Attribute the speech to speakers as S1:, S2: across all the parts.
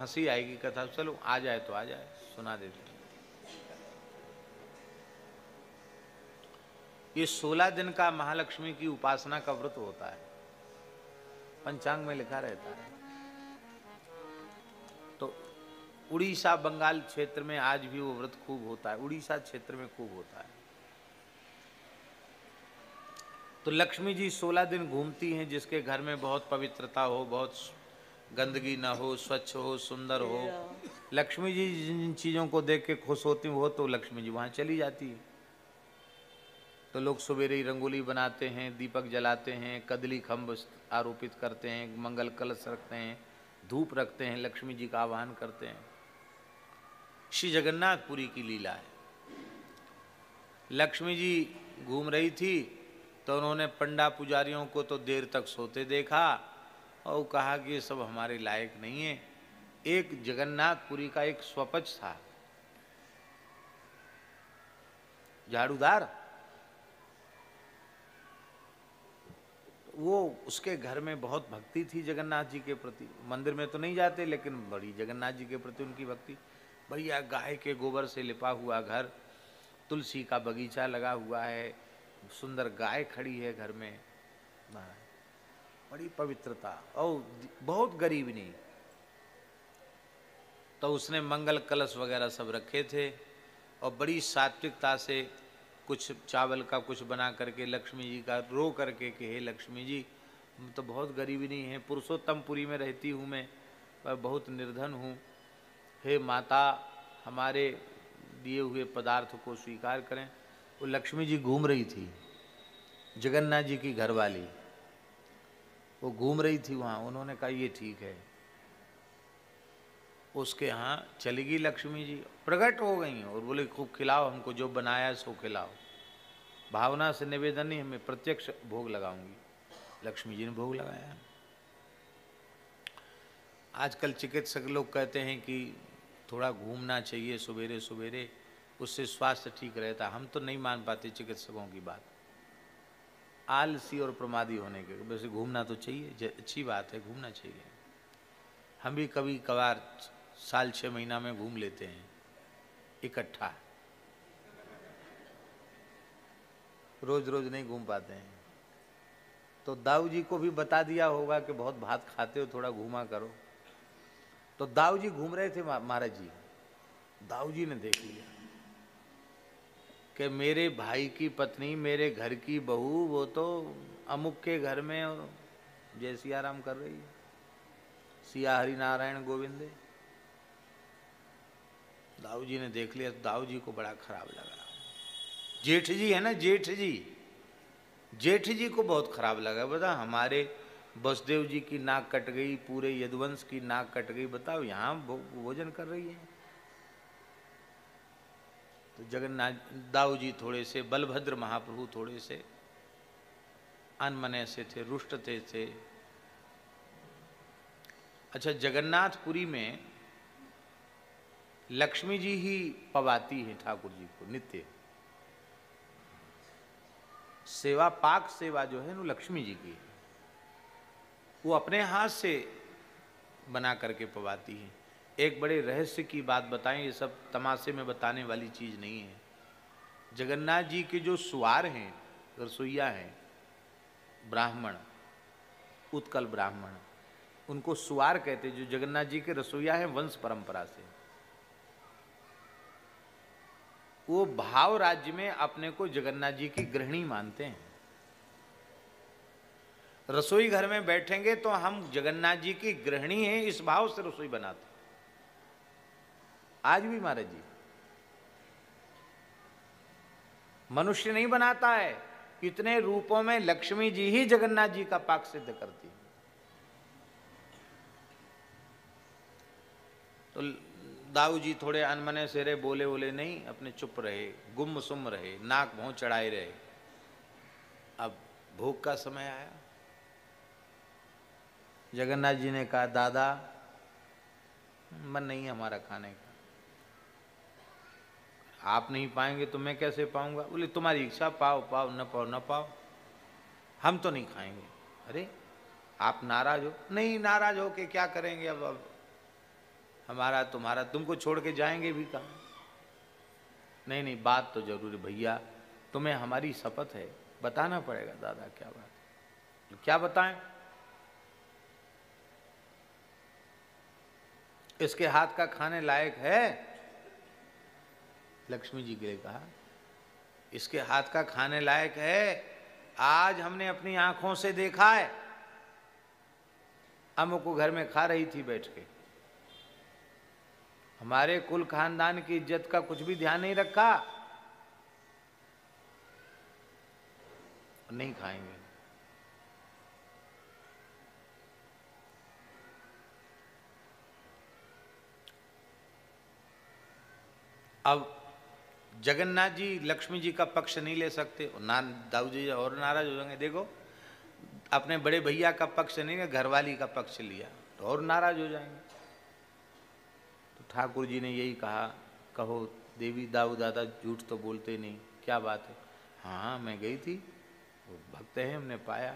S1: हंसी आएगी कथा, चलो आ जाए तो आ जाए, सुना देते। ये 16 दिन का महालक्ष्मी की उपासना का व्रत होता है, पंचांग में लिखा रहता है। तो उड़ीसा बंगाल क्षेत्र में आज भी वो व्रत खूब होता है, उड़ीसा क्षेत्र में खूब होता है। तो लक्ष्मी जी 16 दिन घूमती हैं, जिसके घर में बहुत पवित्रता हो, बहुत गंदगी ना हो, स्वच्छ हो, सुंदर हो, लक्ष्मी जी जिन चीज़ों को देख के खुश होती हो तो लक्ष्मी जी वहाँ चली जाती है। तो लोग सवेरे ही रंगोली बनाते हैं, दीपक जलाते हैं, कदली खम्भ आरोपित करते हैं, मंगल कलश रखते हैं, धूप रखते हैं, लक्ष्मी जी का आह्वान करते हैं। श्री जगन्नाथपुरी की लीला है। लक्ष्मी जी घूम रही थी तो उन्होंने पंडा पुजारियों को तो देर तक सोते देखा और कहा कि ये सब हमारे लायक नहीं है। एक जगन्नाथपुरी का एक स्वपच था, झाड़ूदार, वो उसके घर में बहुत भक्ति थी जगन्नाथ जी के प्रति। मंदिर में तो नहीं जाते लेकिन बड़ी जगन्नाथ जी के प्रति उनकी भक्ति। बढ़िया गाय के गोबर से लिपा हुआ घर, तुलसी का बगीचा लगा हुआ है, सुंदर गाय खड़ी है घर में, बड़ी पवित्रता और बहुत गरीब नहीं। तो उसने मंगल कलश वगैरह सब रखे थे और बड़ी सात्विकता से कुछ चावल का कुछ बना करके लक्ष्मी जी का रो करके कि हे लक्ष्मी जी, तो बहुत गरीबी नहीं है, पुरुषोत्तमपुरी में रहती हूँ मैं, पर बहुत निर्धन हूँ, हे माता हमारे दिए हुए पदार्थ को स्वीकार करें। वो लक्ष्मी जी घूम रही थी, जगन्नाथ जी की घरवाली, वो घूम रही थी वहाँ। उन्होंने कहा ये ठीक है, उसके यहाँ चली गई लक्ष्मी जी, प्रकट हो गई और बोले खूब खिलाओ हमको, जो बनाया सो खिलाओ, भावना से निवेदन नहीं, हमें प्रत्यक्ष भोग लगाऊंगी। लक्ष्मी जी ने भोग लगाया। आजकल चिकित्सक लोग कहते हैं कि थोड़ा घूमना चाहिए सवेरे सवेरे, उससे स्वास्थ्य ठीक रहता है। हम तो नहीं मान पाते चिकित्सकों की बात, आलसी और प्रमादी होने के। वैसे घूमना तो चाहिए, अच्छी बात है, घूमना चाहिए। हम भी कभी कभार साल 6 महीना में घूम लेते हैं इकट्ठा, रोज रोज नहीं घूम पाते हैं। तो दाऊ जी को भी बता दिया होगा कि बहुत भात खाते हो, थोड़ा घूमा करो। तो दाऊ जी घूम रहे थे महाराज जी, दाऊ जी ने देख लिया कि मेरे भाई की पत्नी, मेरे घर की बहू, वो तो अमुक के घर में जय सिया राम कर रही है, सिया हरि नारायण गोविंदे। दाऊ जी ने देख लिया तो दाऊ जी को बड़ा खराब लगा। जेठ जी है ना, जेठ जी, जेठ जी को बहुत खराब लगा। बता, हमारे वसुदेव जी की नाक कट गई, पूरे यदुवंश की नाक कट गई, बताओ यहाँ भोजन कर रही है। तो जगन्नाथ दाऊ जी थोड़े से, बलभद्र महाप्रभु थोड़े से अनमने से थे, रुष्ट थे। अच्छा, जगन्नाथपुरी में लक्ष्मी जी ही पवाती हैं ठाकुर जी को नित्य। सेवा, पाक सेवा जो है वो लक्ष्मी जी की, वो अपने हाथ से बना करके पवाती हैं। एक बड़े रहस्य की बात बताएं, ये सब तमाशे में बताने वाली चीज नहीं है। जगन्नाथ जी के जो सुवार हैं, रसोईया हैं, ब्राह्मण, उत्कल ब्राह्मण, उनको सुवार कहते, जो जगन्नाथ जी के रसोईया हैं वंश परंपरा से। वो भाव राज्य में अपने को जगन्नाथ जी की गृहिणी मानते हैं। रसोई घर में बैठेंगे तो हम जगन्नाथ जी की गृहिणी हैं, इस भाव से रसोई बनाते। आज भी महाराज जी मनुष्य नहीं बनाता है, कितने रूपों में लक्ष्मी जी ही जगन्नाथ जी का पाक सिद्ध करती है। तो दाऊ जी थोड़े अनमने से रहे, बोले बोले नहीं, अपने चुप रहे, गुम सुम रहे, नाक भौं चढ़ाए रहे। अब भोग का समय आया, जगन्नाथ जी ने कहा दादा मन नहीं है हमारा खाने का, आप नहीं पाएंगे तो मैं कैसे पाऊंगा। बोले तुम्हारी इच्छा, पाओ पाओ, न पाओ न पाओ, हम तो नहीं खाएंगे। अरे आप नाराज हो? नहीं, नाराज हो के क्या करेंगे अब हमारा तुम्हारा, तुमको छोड़ के जाएंगे भी कहाँ? नहीं नहीं, बात तो जरूर है भैया, तुम्हें हमारी शपथ है, बताना पड़ेगा। दादा क्या बात है? क्या बताएं? इसके हाथ का खाने लायक है? लक्ष्मी जी के लिए कहा, इसके हाथ का खाने लायक है? आज हमने अपनी आंखों से देखा है, अम्म को घर में खा रही थी बैठ के। हमारे कुल खानदान की इज्जत का कुछ भी ध्यान नहीं रखा, नहीं खाएंगे। अब जगन्नाथ जी लक्ष्मी जी का पक्ष नहीं ले सकते, दाऊ जी और नाराज हो जाएंगे। देखो, अपने बड़े भैया का पक्ष नहीं, घरवाली का पक्ष लिया तो और नाराज हो जाएंगे। तो ठाकुर जी ने यही कहा, कहो देवी, दाऊ दादा झूठ तो बोलते नहीं, क्या बात है? हाँ मैं गई थी, वो भक्त है, हमने पाया।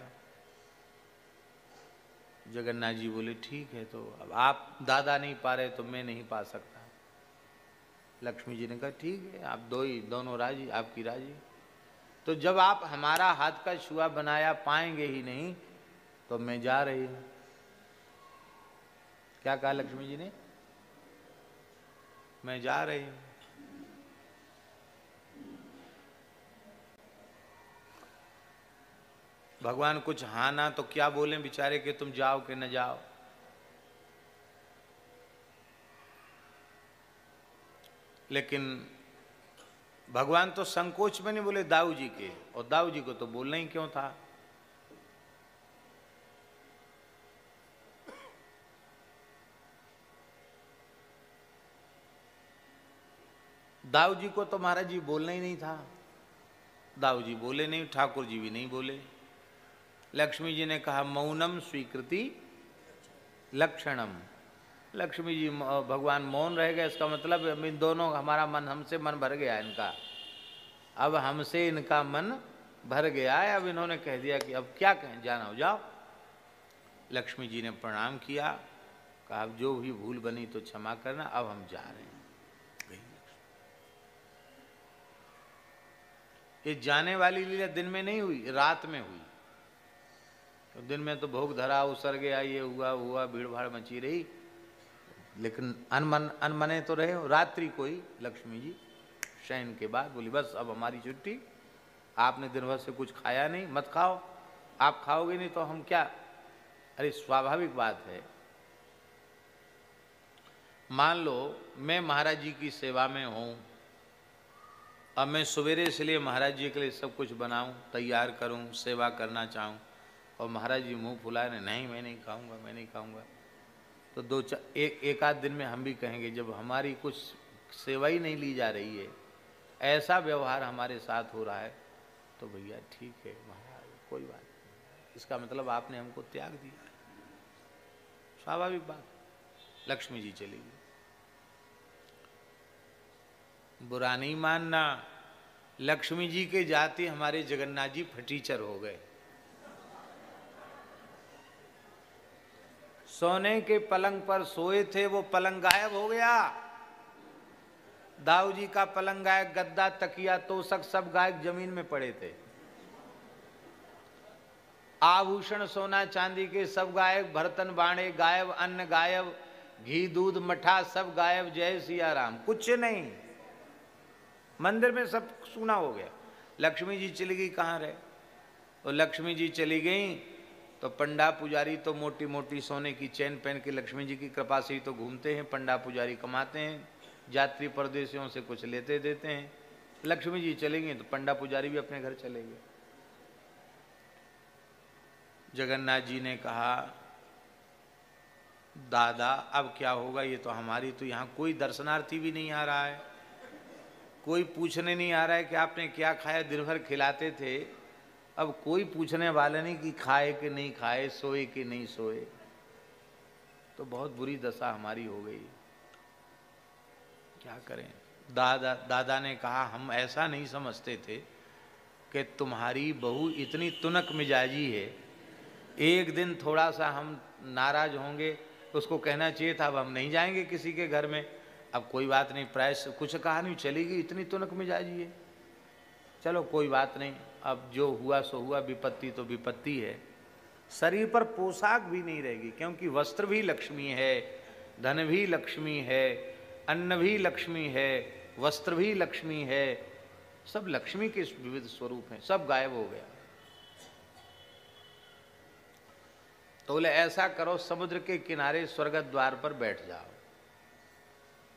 S1: जगन्नाथ जी बोले ठीक है, तो अब आप दादा नहीं पा रहे तो मैं नहीं पा सकता। लक्ष्मी जी ने कहा ठीक है, आप दोनों राजी, आपकी राजी। तो जब आप हमारा हाथ का छुआ बनाया पाएंगे ही नहीं तो मैं जा रही हूं। क्या कहा लक्ष्मी जी ने? मैं जा रही हूं। भगवान कुछ हाँ ना तो क्या बोलें बेचारे कि तुम जाओ कि न जाओ। लेकिन भगवान तो संकोच में नहीं बोले दाऊ जी के, और दाऊ जी को तो बोलना ही क्यों था? दाऊ जी को तो महाराज जी बोलना ही नहीं था। दाऊ जी बोले नहीं, ठाकुर जी भी नहीं बोले। लक्ष्मी जी ने कहा मौनम स्वीकृति लक्षणम। लक्ष्मी जी, भगवान मौन रह गए, इसका मतलब इन दोनों, हमारा मन, हमसे मन भर गया इनका, अब हमसे इनका मन भर गया है। अब इन्होंने कह दिया कि अब क्या कहें, जाना हो जाओ। लक्ष्मी जी ने प्रणाम किया, कहा अब जो भी भूल बनी तो क्षमा करना, अब हम जा रहे हैं। ये जाने वाली लीला दिन में नहीं हुई, रात में हुई। तो दिन में तो भोग धरा, उसर गया, ये हुआ, भीड़ भाड़ मची रही, लेकिन अनमने तो रहे हो। रात्रि को ही लक्ष्मी जी शयन के बाद बोली बस अब हमारी छुट्टी, आपने दिन भर से कुछ खाया नहीं, मत खाओ, आप खाओगे नहीं तो हम क्या। अरे स्वाभाविक बात है, मान लो मैं महाराज जी की सेवा में हूँ, अब मैं सवेरे इसलिए महाराज जी के लिए सब कुछ बनाऊं, तैयार करूं, सेवा करना चाहूं, और महाराज जी मुंह फुलाए नहीं मैं नहीं खाऊंगा, मैं नहीं खाऊंगा, तो एक आध दिन में हम भी कहेंगे, जब हमारी कुछ सेवा ही नहीं ली जा रही है, ऐसा व्यवहार हमारे साथ हो रहा है, तो भैया ठीक है महाराज, कोई बात नहीं, इसका मतलब आपने हमको त्याग दिया। स्वाभाविक बात। लक्ष्मी जी चली गई। बुरा नहीं मानना, लक्ष्मी जी के जाते हमारे जगन्नाथ जी फटीचर हो गए। सोने के पलंग पर सोए थे, वो पलंग गायब हो गया। दाऊ जी का पलंग गायब, गद्दा, तकिया, तोशक सब गायब, जमीन में पड़े थे। आभूषण सोना चांदी के सब गायब, बर्तन बाणे गायब, अन्न गायब, घी दूध मठा सब गायब। जय सिया राम, कुछ नहीं, मंदिर में सब सूना हो गया। लक्ष्मी जी चली गई, कहाँ रहे? और लक्ष्मी जी चली गई तो पंडा पुजारी तो मोटी मोटी सोने की चैन पहन के लक्ष्मी जी की कृपा से ही तो घूमते हैं। पंडा पुजारी कमाते हैं, यात्री परदेशियों से कुछ लेते देते हैं। लक्ष्मी जी चली गई तो पंडा पुजारी भी अपने घर चले गए। जगन्नाथ जी ने कहा दादा अब क्या होगा, ये तो हमारी, तो यहाँ कोई दर्शनार्थी भी नहीं आ रहा है, कोई पूछने नहीं आ रहा है कि आपने क्या खाया, दिन भर खिलाते थे, अब कोई पूछने वाला नहीं कि खाए कि नहीं खाए, सोए कि नहीं सोए, तो बहुत बुरी दशा हमारी हो गई, क्या करें। दादा ने कहा हम ऐसा नहीं समझते थे कि तुम्हारी बहू इतनी तुनक मिजाजी है, एक दिन थोड़ा सा हम नाराज होंगे, उसको कहना चाहिए था अब हम नहीं जाएंगे किसी के घर में। अब कोई बात नहीं, प्रायश कुछ कहा नहीं, चली गई, इतनी तुनक मिजाजी है। चलो कोई बात नहीं, अब जो हुआ सो हुआ, विपत्ति तो विपत्ति है। शरीर पर पोशाक भी नहीं रहेगी, क्योंकि वस्त्र भी लक्ष्मी है, धन भी लक्ष्मी है, अन्न भी लक्ष्मी है, वस्त्र भी लक्ष्मी है, सब लक्ष्मी के विविध स्वरूप हैं, सब गायब हो गया। तो बोले ऐसा करो, समुद्र के किनारे स्वर्ग द्वार पर बैठ जाओ।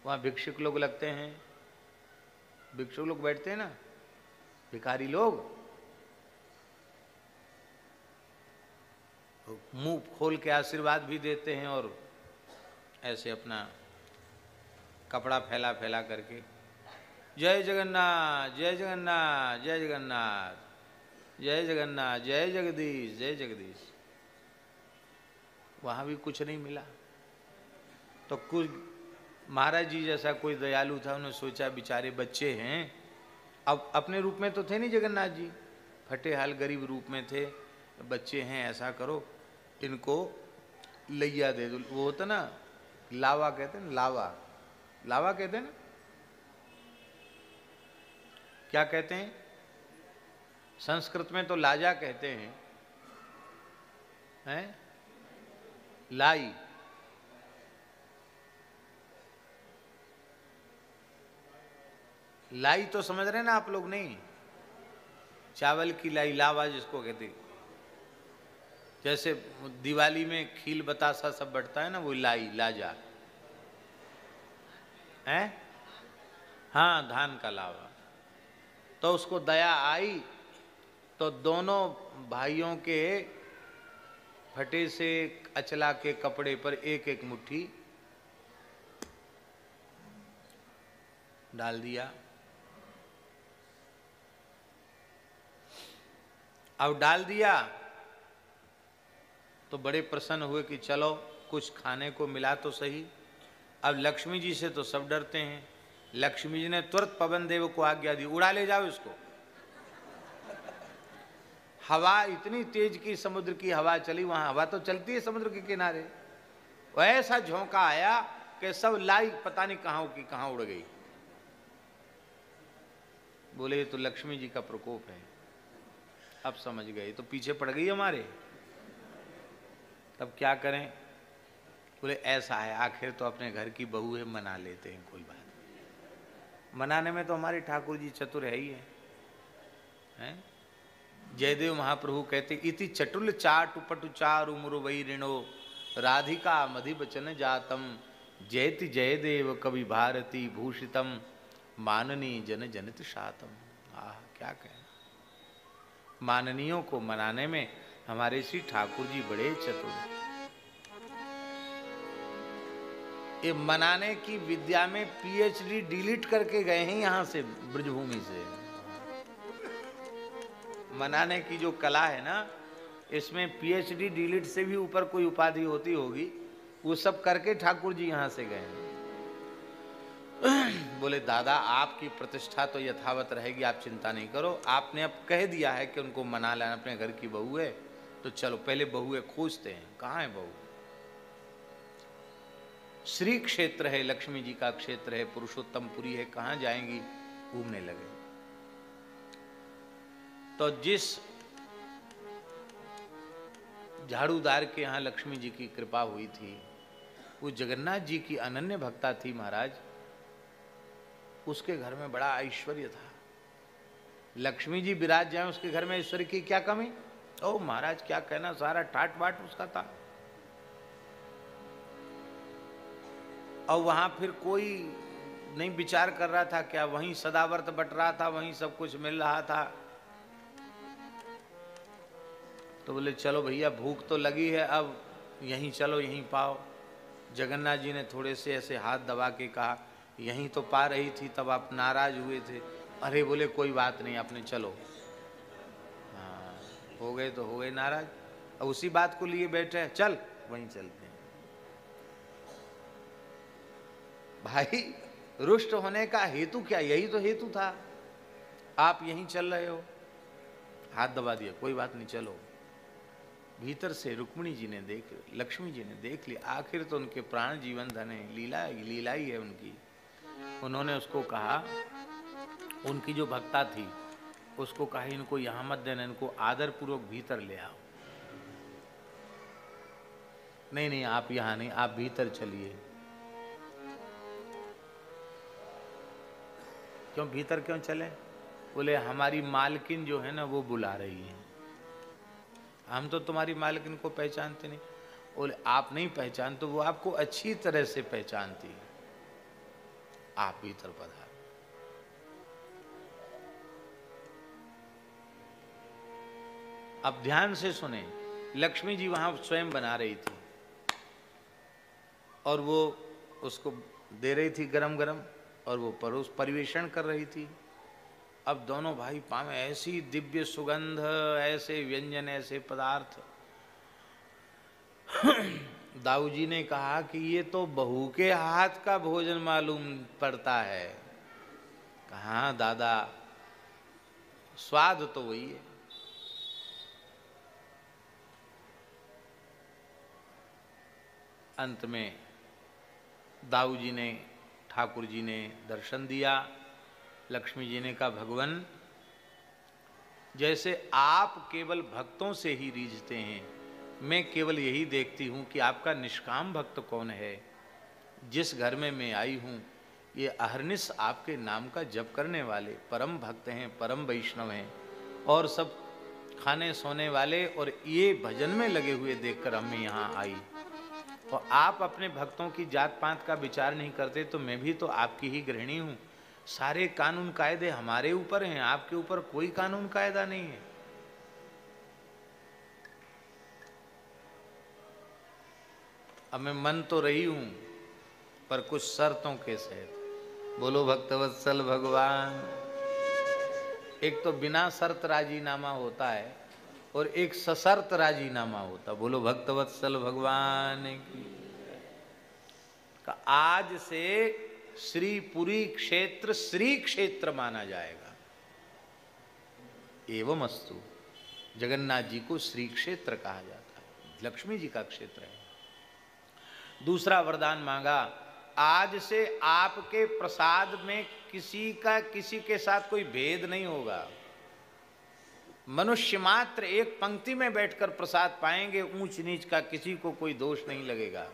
S1: वहां भिक्षुक लोग लगते हैं, भिक्षुक लोग बैठते हैं ना, भिखारी लोग, मुंह खोल के आशीर्वाद भी देते हैं और ऐसे अपना कपड़ा फैला फैला करके जय जगन्नाथ जय जगन्नाथ जय जगन्नाथ जय जगन्नाथ जय जगदीश जय जगदीश। वहां भी कुछ नहीं मिला। तो कुछ महाराज जी जैसा कोई दयालु था, उन्होंने सोचा बेचारे बच्चे हैं, अब अपने रूप में तो थे नहीं जगन्नाथ जी, फटे हाल गरीब रूप में थे, बच्चे हैं, ऐसा करो इनको लैया दे दो। वो होता ना लावा कहते हैं ना, लावा, लावा कहते हैं ना, क्या कहते हैं संस्कृत में तो लाजा कहते हैं लाई, लाई तो समझ रहे ना आप लोग, नहीं चावल की लाई, लावा जिसको कहते, जैसे दिवाली में खील बतासा सब बढ़ता है ना, वो लाई लाजा है, हाँ धान का लावा। तो उसको दया आई तो दोनों भाइयों के फटे से अचला के कपड़े पर एक एक मुट्ठी डाल दिया। अब डाल दिया तो बड़े प्रसन्न हुए कि चलो कुछ खाने को मिला तो सही। अब लक्ष्मी जी से तो सब डरते हैं, लक्ष्मी जी ने तुरंत पवन देव को आज्ञा दी, उड़ा ले जाओ इसको। हवा इतनी तेज की, समुद्र की हवा चली, वहां हवा तो चलती है समुद्र के किनारे, ऐसा झोंका आया कि सब लाई पता नहीं कहां की कहां उड़ गई। बोले ये तो लक्ष्मी जी का प्रकोप है। अब समझ गए, तो पीछे पड़ गई हमारे, तब क्या करें। बोले ऐसा है, आखिर तो अपने घर की बहू है, मना लेते हैं, कोई बात नहीं। मनाने में तो हमारे ठाकुर जी चतुर है ही है? जयदेव महाप्रभु कहते इति चटुल चाटु पटु चारु मुरु वही ऋणो राधिका मधि बचन जातम जयति जयदेव कवि भारती भूषितम माननी जन जनित शातम। आह क्या कहना, माननीयों को मनाने में हमारे श्री ठाकुर जी बड़े चतुर हैं। ये मनाने की विद्या में पीएचडी डिलीट करके गए हैं यहां से, ब्रजभूमि से। मनाने की जो कला है ना, इसमें पीएचडी डिलीट से भी ऊपर कोई उपाधि होती होगी, वो सब करके ठाकुर जी यहां से गए। बोले दादा आपकी प्रतिष्ठा तो यथावत रहेगी, आप चिंता नहीं करो, आपने अब कह दिया है कि उनको मना लेना, अपने घर की बहू है, तो चलो पहले बहुएं खोजते हैं, कहाँ है बहू। श्री क्षेत्र है, लक्ष्मी जी का क्षेत्र है, पुरुषोत्तमपुरी है, कहाँ जाएंगी, घूमने लगे। तो जिस झाड़ूदार के यहाँ लक्ष्मी जी की कृपा हुई थी, वो जगन्नाथ जी की अनन्य भक्ता थी महाराज, उसके घर में बड़ा ऐश्वर्य था। लक्ष्मी जी विराज जाए उसके घर में, ऐश्वर्य की क्या कमी। ओ महाराज क्या कहना, सारा ठाट बाट उसका था। और वहां फिर कोई नहीं विचार कर रहा था क्या, वहीं सदावर्त बट रहा था, वहीं सब कुछ मिल रहा था। तो बोले चलो भैया भूख तो लगी है, अब यहीं चलो, यहीं पाओ। जगन्नाथ जी ने थोड़े से ऐसे हाथ दबा के कहा यहीं तो पा रही थी, तब आप नाराज हुए थे। अरे बोले कोई बात नहीं, आपने चलो। हाँ हो गए तो हो गए नाराज, अब उसी बात को लिए बैठे, चल वहीं चलते हैं। भाई रुष्ट होने का हेतु क्या, यही तो हेतु था, आप यहीं चल रहे हो। हाथ दबा दिया, कोई बात नहीं चलो। भीतर से रुक्मिणी जी ने देख, लक्ष्मी जी ने देख लिया, आखिर तो उनके प्राण जीवन धन है, लीला लीला ही है उनकी। उन्होंने उसको कहा, उनकी जो भक्ता थी उसको कहा इनको यहाँ मत देना, इनको आदर पूर्वक भीतर ले आओ। नहीं नहीं आप यहाँ नहीं, आप भीतर चलिए। क्यों भीतर क्यों चले? बोले हमारी मालकिन जो है ना वो बुला रही है। हम तो तुम्हारी मालकिन को पहचानते नहीं। बोले आप नहीं पहचानते, वो आपको अच्छी तरह से पहचानती है, आप भीतर पधार। अब ध्यान से सुने, लक्ष्मी जी वहां स्वयं बना रही थी और वो उसको दे रही थी गरम गरम, और वो परोस परिवेषण कर रही थी। अब दोनों भाई पावे ऐसी दिव्य सुगंध, ऐसे व्यंजन, ऐसे पदार्थ। दाऊ जी ने कहा कि ये तो बहू के हाथ का भोजन मालूम पड़ता है। कहा दादा, स्वाद तो वही है। अंत में दाऊ जी ने, ठाकुर जी ने दर्शन दिया। लक्ष्मी जी ने कहा भगवान, जैसे आप केवल भक्तों से ही रीझते हैं, मैं केवल यही देखती हूँ कि आपका निष्काम भक्त कौन है। जिस घर में मैं आई हूँ, ये अहरनिश आपके नाम का जप करने वाले परम भक्त हैं, परम वैष्णव हैं, और सब खाने सोने वाले और ये भजन में लगे हुए देखकर हमें यहाँ आई। और आप अपने भक्तों की जात पात का विचार नहीं करते, तो मैं भी तो आपकी ही गृहिणी हूँ। सारे कानून कायदे हमारे ऊपर हैं, आपके ऊपर कोई कानून कायदा नहीं है। अब मैं मन तो रही हूं, पर कुछ शर्तों के सहित। बोलो भक्तवत्सल भगवान। एक तो बिना शर्त राजीनामा होता है और एक सशर्त राजीनामा होता। बोलो भक्तवत्सल भगवान की। आज से श्रीपुरी क्षेत्र श्री क्षेत्र माना जाएगा। एवं अस्तु। जगन्नाथ जी को श्री क्षेत्र कहा जाता है, लक्ष्मी जी का क्षेत्र है। दूसरा वरदान मांगा, आज से आपके प्रसाद में किसी के साथ कोई भेद नहीं होगा। मनुष्य मात्र एक पंक्ति में बैठकर प्रसाद पाएंगे, ऊंच नीच का किसी को कोई दोष नहीं लगेगा।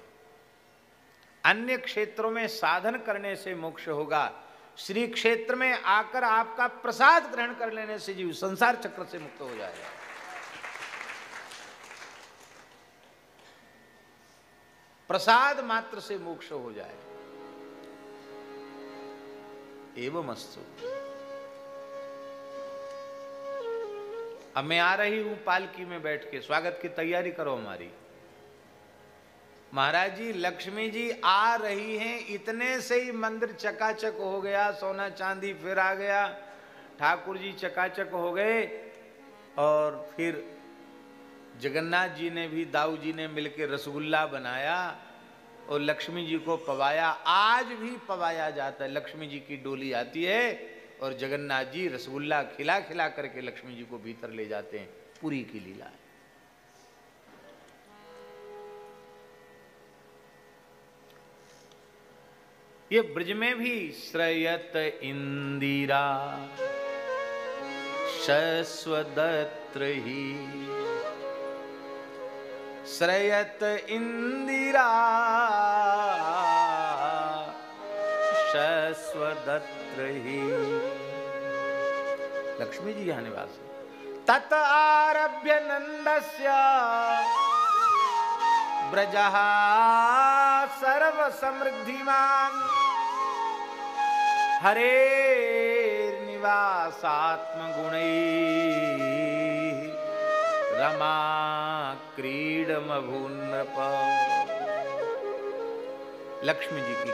S1: अन्य क्षेत्रों में साधन करने से मोक्ष होगा, श्री क्षेत्र में आकर आपका प्रसाद ग्रहण कर लेने से जीव संसार चक्र से मुक्त हो जाएगा। प्रसाद मात्र से मोक्ष हो जाए। एवं अस्तु। अब मैं आ रही हूं पालकी में बैठ के, स्वागत की तैयारी करो हमारी। महाराज जी, लक्ष्मी जी आ रही हैं, इतने से ही मंदिर चकाचक हो गया, सोना चांदी फिर आ गया, ठाकुर जी चकाचक हो गए। और फिर जगन्नाथ जी ने भी, दाऊ जी ने मिलकर रसगुल्ला बनाया और लक्ष्मी जी को पवाया। आज भी पवाया जाता है। लक्ष्मी जी की डोली आती है और जगन्नाथ जी रसगुल्ला खिला खिला करके लक्ष्मी जी को भीतर ले जाते हैं। पूरी की लीला है। ये ब्रज में भी श्रयत इंदिरा शश्वदत्र ही, श्रयत इंदिरा शश्वदत्र ही। लक्ष्मी जी यहाँ निवास है। तत आरभ्य नंदस्य ब्रजः सर्व समृद्धिमान, हरे निवासात्म गुणैः रमा क्रीडमभून्नृप। लक्ष्मी जी की